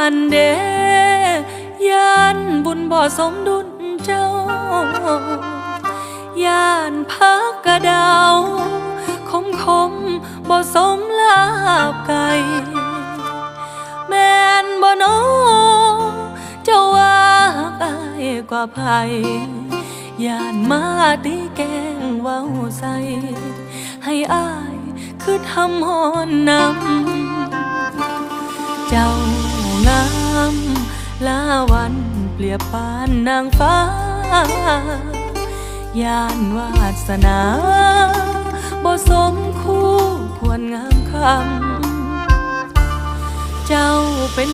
านเดยานบุญบ่สมดุลเจ้า ย่านพักกระดาวคมบ่สมลาบไก่แม่นบ่น้อเจ้าว่าอายกว่าไผย่านมาตีแกงเว้าใส่ให้อายคือทำหอนนำเจ้างามลาวันเปรียบปานนางฟ้าย่านวาสนาบ่สมคู่ควรงามคำเจ้า